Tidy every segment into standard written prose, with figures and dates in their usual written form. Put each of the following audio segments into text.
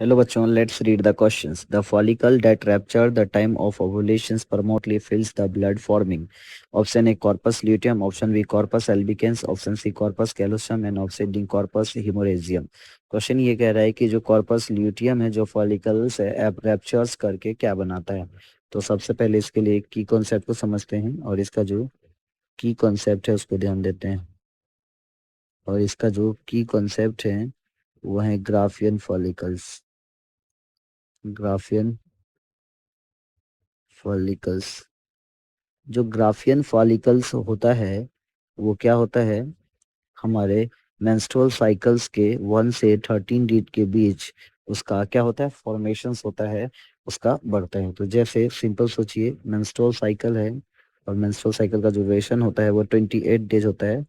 Hello बच्चों, let's read the questions. The follicle that rupture the time of ovulations permanently fills the blood forming. Option A corpus luteum, option B corpus albicans, option C corpus callosum and option D corpus hemorrhagium. Question ये कह रहा है कि जो corpus luteum है जो follicle से raptures करके क्या बनाता है। तो सबसे पहले इसके लिए की कॉन्सेप्ट को समझते हैं और इसका जो की कॉन्सेप्ट है उसको ध्यान देते हैं। और इसका जो की कॉन्सेप्ट है वो है ग्राफियन फॉलिकल्स। Graafian follicles. जो ग्राफियन फॉलिकल्स होता है वो क्या होता है, हमारे मेंस्ट्रुअल साइकिल्स के 1 से 13 डेट के बीच उसका क्या होता है, फॉर्मेशंस होता है, उसका बढ़ता है। तो जैसे सिंपल सोचिए, मेंस्ट्रुअल साइकिल है और मेंस्ट्रुअल साइकिल का जो ड्यूरेशन होता है वो 28 डेज होता है।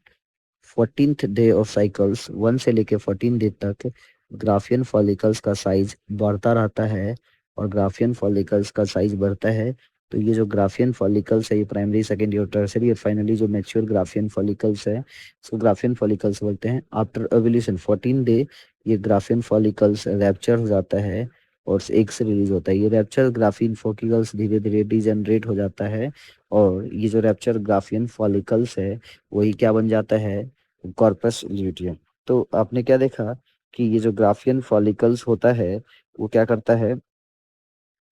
14th डे ऑफ साइकिल्स 1 से लेके 14 डे तक ग्राफियन फॉलिकल्स का साइज बढ़ता रहता है और ग्राफियन फॉलिकल्स का साइज बढ़ता है। तो ये जो ग्राफियन फॉलिकल्स है ये प्राइमरी, सेकेंडरी और टर्सरी और फाइनली जो मैच्योर ग्राफियन फॉलिकल्स है इसको ग्राफियन फॉलिकल्स बोलते हैं। आफ्टर ओव्यूलेशन 14 डे ये ग्राफियन फॉलिकल्स रैप्चर हो जाता है और एक से रिलीज होता है। ये रैप्चर ग्राफियन फॉलिकल्स धीरे धीरे डिजेनरेट हो जाता है और ये जो रैप्चर ग्राफियन फॉलिकल्स है वही क्या बन जाता है, कॉर्पस ल्यूटियम। तो आपने क्या देखा कि ये जो ग्राफियन फॉलिकल्स होता है वो क्या करता है,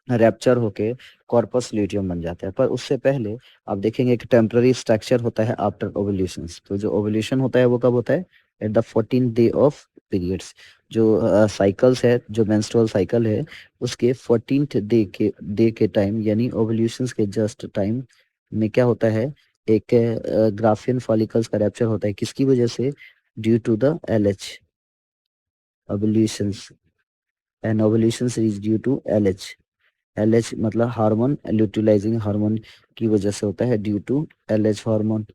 रैप्चर होके कॉर्पस ल्यूटियम बन जाता है। पर उससे पहले आप देखेंगे एक टेम्पररी स्ट्रक्चर होता है आफ्टर ओवुलेशन। तो जो ओवुलेशन होता है वो कब होता है, at the 14th day of periods. जो साइकिल्स है, जो मेंस्ट्रुअल साइकिल है उसके 14th डे के टाइम यानी ओवुलेशंस के जस्ट टाइम में क्या होता है, एक ग्राफियन फॉलिकल्स का रैप्चर होता है। किसकी वजह से, due to the LH ovulations, and ovulations is due to LH। LH मतलब हार्मोन, ल्यूटिलाइजिंग हार्मोन की वजह से होता है, due to LH hormone,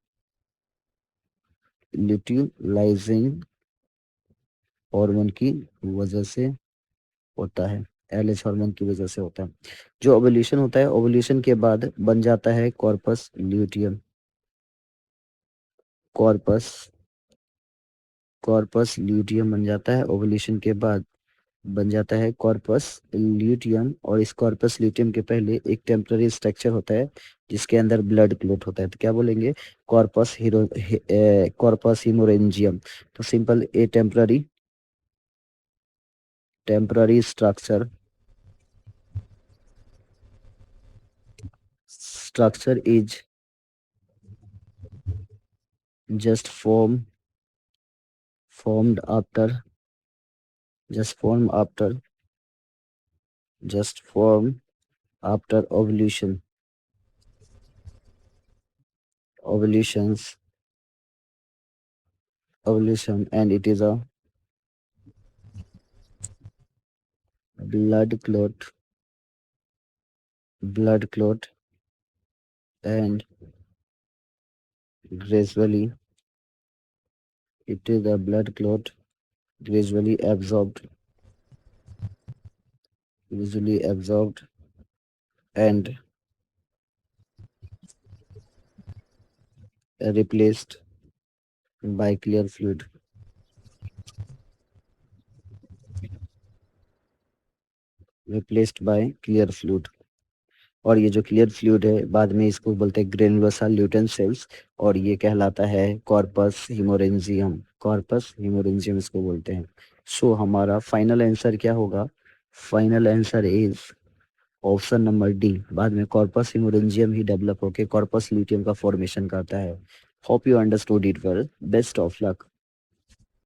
luteinizing hormone की वजह से होता है, LH हार्मोन की वजह से होता है। जो ओवुलेशन होता है, ओवुलेशन के बाद बन जाता है corpus luteum. Corpus corpus luteum बन जाता है ओवुलेशन के बाद, बन जाता है कॉर्पस ल्यूटियम। और इस कॉर्पस ल्यूटियम के पहले एक टेम्पररी स्ट्रक्चर होता है जिसके अंदर ब्लड क्लॉट होता है। तो क्या बोलेंगे, कॉर्पस हिमोरेंजियम। तो simple, A temporary structure is just formed after just formed after just formed after ovulations ovulation, and it is a blood clot blood clot and gradually it is a blood clot gradually absorbed and replaced by clear fluid replaced by clear fluid। और ये जो clear fluid है बाद में इसको बोलते हैं granulosa lutein sales और ये कहलाता है कॉर्पस हिमोरेंजियम। कॉर्पस हिमोरेंजियम इसको बोलते हैं। सो हमारा फाइनल आंसर क्या होगा, final answer is option number D. बाद में कॉर्पस हिमोरेंजियम ही डेवलप होकर कॉर्पस ल्यूटियम का फॉर्मेशन करता है। Hope you understood it well. Best of luck.